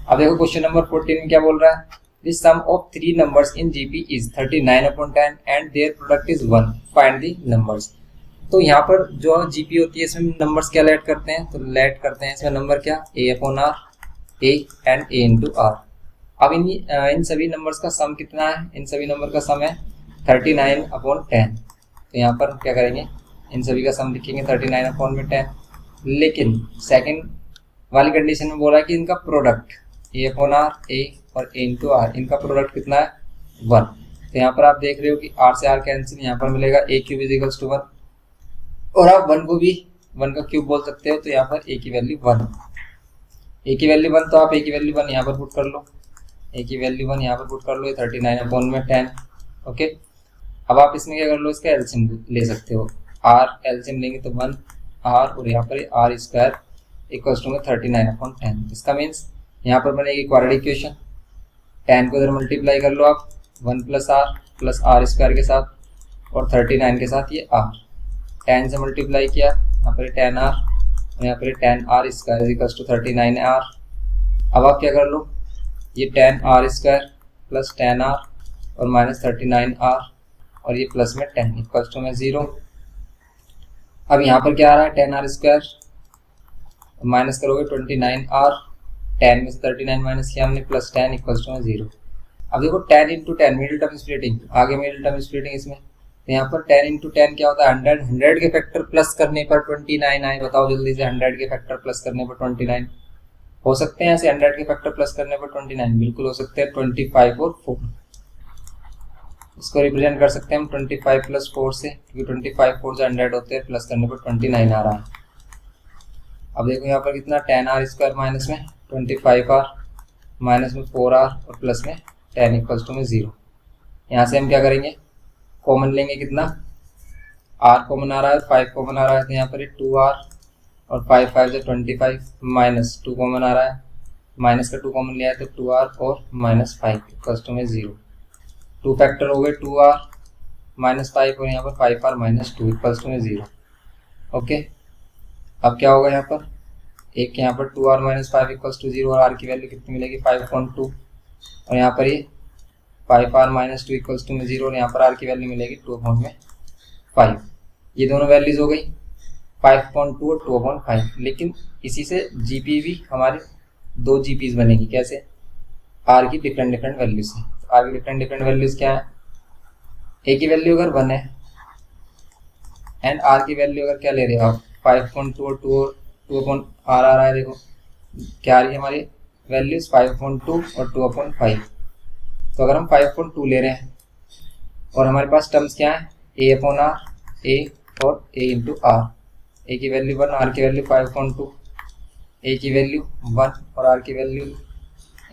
अब देखो क्वेश्चन नंबर 14 में क्या बोल रहा है, the sum of three numbers in GP is 39/10 and their product is 1, find the numbers. तो यहाँ पर जो जीपी होती है इसमें नंबर्स क्या ऐड करते हैं, तो ऐड करते हैं इसमें नंबर क्या, a/r, a and a into r। अब इन सभी नंबर्स का सम कितना है, इन सभी नंबर का सम है 39/10। तो यहाँ पर क्या करेंगे, इन सभी का सम लिखेंगे 39/10। लेकिन सेकंड वाली कंडीशन में बोला कि इनका प्रोडक्ट a/r, a और a इंटू r, इनका प्रोडक्ट कितना है 1। तो यहाँ पर आप देख रहे हो कि r से r कैंसिल, यहाँ पर मिलेगा a³ इज 1, और आप 1 को भी 1 का क्यूब बोल सकते हो। तो यहाँ पर a की वैल्यू 1, a की वैल्यू 1, तो आप a की वैल्यू 1 यहाँ पर पुट कर लो, a की वैल्यू 1 यहाँ पर पुट कर लो, 39/10। ओके, अब आप इसमें क्या कर लो, इसका एलसीएम ले सकते हो, r एलसीएम लेंगे तो 1 r और यहाँ पर r स्क्वायर इक्वल्स टू 39/10। इसका मीन्स यहाँ पर बनेगी क्वाड्रेटिक इक्वेशन, 10 को इधर मल्टीप्लाई कर लो आप 1 प्लस r स्क्वायर के साथ और 39 के साथ ये r, 10 से मल्टीप्लाई किया, यहाँ पर 10r और यहाँ पर 10r square equals to 39r। अब आप क्या कर लो, ये 10r स्क्वायर प्लस 10r और माइनस 39r और ये प्लस में 10 इक्वल्स टू 0। अब यहाँ पर क्या आ रहा है, 10r स्क्वायर माइनस करोगे 29r, 10 में से 39 माइनस किया हमने, प्लस 10 इक्वल्स टू 0। अब देखो 10 इंटू 10 मिडिल टर्म स्प्लिटिंग, आगे मिडिल टर्म स्प्लिटिंग इसमें, तो यहाँ पर 10 इंटू 10 क्या होता है 100, 100 के फैक्टर प्लस करने पर 29 आए, बताओ जल्दी से, 100 के फैक्टर प्लस करने पर 29 हो सकते हैं ऐसे, 100 के फैक्टर प्लस करने पर 29 बिल्कुल हो सकते हैं, 25 और 4। इसको रिप्रेजेंट कर सकते हैं हम 25 प्लस 4 से, क्योंकि 25 4 से 100 होते हैं, प्लस करने पर 29 आ रहा है। अब देखो यहाँ पर कितना 10r स्क्वायर माइनस में 25r माइनस में 4r और प्लस में 10 इक्वल्स टू 0। यहाँ से हम क्या करेंगे, कॉमन लेंगे, कितना r कॉमन आ रहा है, 5 कॉमन आ रहा है, तो यहाँ पर 2r और 5 5 से 25 माइनस 2 कॉमन आ रहा है, माइनस का 2 कॉमन लिया है तो 2r और माइनस 5 इक्वल्स टू 0। 2 फैक्टर हो गए 2r माइनस 5 और यहाँ पर 5r minus 2 equals to 0। Okay, अब क्या होगा यहाँ पर, एक यहाँ पर 2r माइनस 5 इक्वल्स टू 0 और r की वैल्यू कितनी मिलेगी 5.2 और यहाँ पर ये 5r माइनस 2 इक्वल्स टू 0 और यहाँ पर r की वैल्यू मिलेगी 2/5। ये दोनों वैल्यूज हो गई 5.2 और 2/5। लेकिन इसी से जीपी भी हमारे 2 जीपीज बनेगी, कैसे, r की डिफरेंट वैल्यू से। तो r की डिफरेंट वैल्यूज क्या है, a की वैल्यू अगर 1 है एंड r की वैल्यू अगर क्या ले रहे हो आप 5.2 और 2/r आ रहा है, देखो क्या आ रही है हमारी वैल्यूज 5.2 और 2/5। तो अगर हम 5.2 ले रहे हैं और हमारे पास टर्म्स क्या है a/r, a और a इंटू r, a की वैल्यू 1, r की वैल्यू 5.2, a की वैल्यू 1 और r की वैल्यू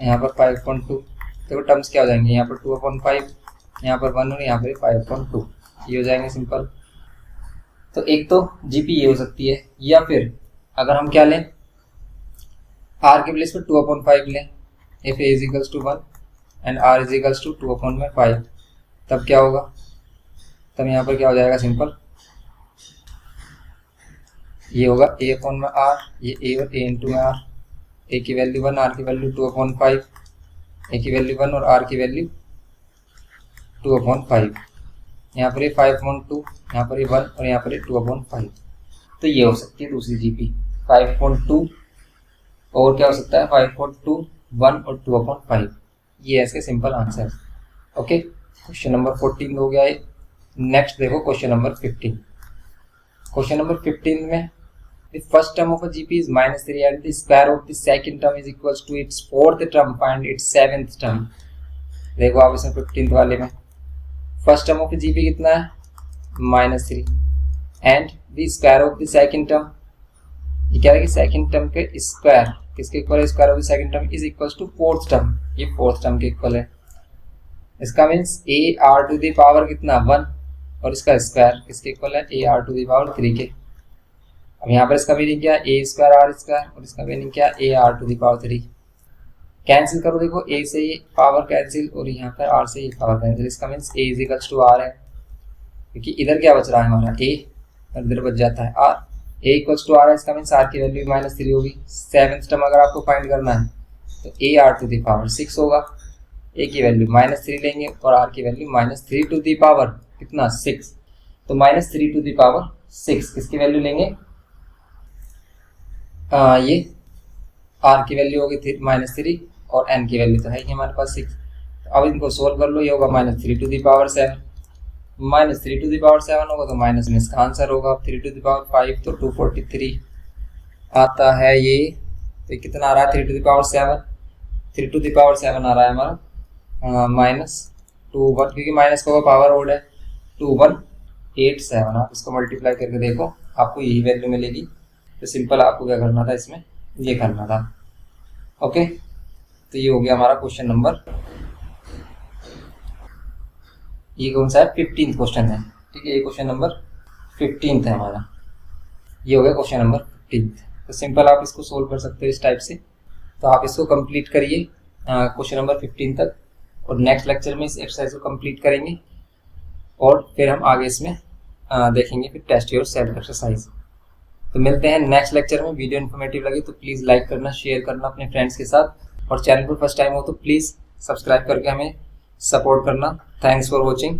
यहाँ पर 5.2। देखो टर्म्स क्या हो जाएंगे, यहाँ पर 2/5, यहाँ पर 1 और यहाँ पर 5.2, ये हो जाएंगे सिंपल। तो एक तो जीपी ये हो सकती है, या फिर अगर हम क्या लें r के प्लेस पर 2/5 लें, if a is equals to 1 and r is equals to 2/5, तब क्या होगा, तब यहाँ पर क्या हो जाएगा सिंपल, ये होगा a/r, ये a और a इंटू में r, a की वैल्यू 1, r की वैल्यू 2/5, a की वैल्यू 1 और r की वैल्यू 2/5, यहाँ पर ये 5.2, यहाँ पर ये 1 और यहाँ पर ये 2/5। तो ये हो सकती है दूसरी जीपी 5.2 और क्या हो सकता है 5.2, 1 और 2/5। ये इसके simple answer. Okay, question number 14 हो गया है। नेक्स्ट देखो क्वेश्चन नंबर 15। क्वेश्चन नंबर 15 में the first term of a GP is -3 and the square of the second term is equals to its fourth term, find its seventh term। देखो आप इसमें 15th वाले में फर्स्ट टर्म ऑफ जीपी कितना है -3 and the square of the second term, ये क्या है कि सेकंड टर्म के स्क्वायर किसके इक्वल है, square of the second term is equals to fourth term, ये फोर्थ टर्म के इक्वल है। इसका means A R to the power कितना 1 और इसका स्क्वायर किसके इक्वल है, A R to the power 3 के। अब यहाँ पर इसका मीनिंग क्या है, ए स्क्वायर आर स्क्वायर और इसका मीनिंग क्या है, A R to the power 3। Cancel करो, देखो a से ये पावर कैंसिल और यहाँ पर r से ये पावर कैंसिल, इसका means a is equals to r है, क्योंकि इधर क्या बच रहा है हमारा a और इधर बच जाता है r, a equals to r है, इसका मीन्स r की वैल्यू -3 होगी। सेवंथ टर्म अगर आपको फाइंड करना है तो A R to the power 6 होगा। ए की वैल्यू -3 लेंगे और आर की वैल्यू -3 टू द पावर कितना 6, तो -3 टू द पावर 6 किसकी वैल्यू लेंगे, ये आर की वैल्यू होगी -3 और एन की वैल्यू तो है ही हमारे पास 6। तो अब इनको सोल्व कर लो, ये होगा -3 to the power 7, -3 to the power 7 होगा तो माइनस में इसका आंसर होगा 3 टू द पावर 5 तो 243 आता है ये। तो कितना आ रहा है 3 to the power 7, 3 to the power 7 आ रहा है हमारा -21, क्योंकि माइनस का पावर ओड है 2187। आप इसको मल्टीप्लाई करके देखो आपको यही वैल्यू मिलेगी। तो सिंपल आपको क्या करना था, इसमें ये करना था। ओके, तो ये हो गया हमारा क्वेश्चन नंबर, ये कौन सा है 15th क्वेश्चन है, ठीक है, ये क्वेश्चन नंबर 15th है हमारा, ये हो गया क्वेश्चन नंबर 15th। तो सिंपल आप इसको सोल्व कर सकते हो इस टाइप से। तो आप इसको कंप्लीट करिए क्वेश्चन नंबर 15 तक, और नेक्स्ट लेक्चर में इस एक्सरसाइज को कंप्लीट करेंगे और फिर हम आगे इसमें देखेंगे फिर टेस्ट योर सेल्फ एक्सरसाइज। तो मिलते हैं नेक्स्ट लेक्चर में। वीडियो इन्फॉर्मेटिव लगे तो प्लीज़ लाइक करना, शेयर करना अपने फ्रेंड्स के साथ, और चैनल पर फर्स्ट टाइम हो तो प्लीज़ सब्सक्राइब करके हमें सपोर्ट करना। Thanks for watching.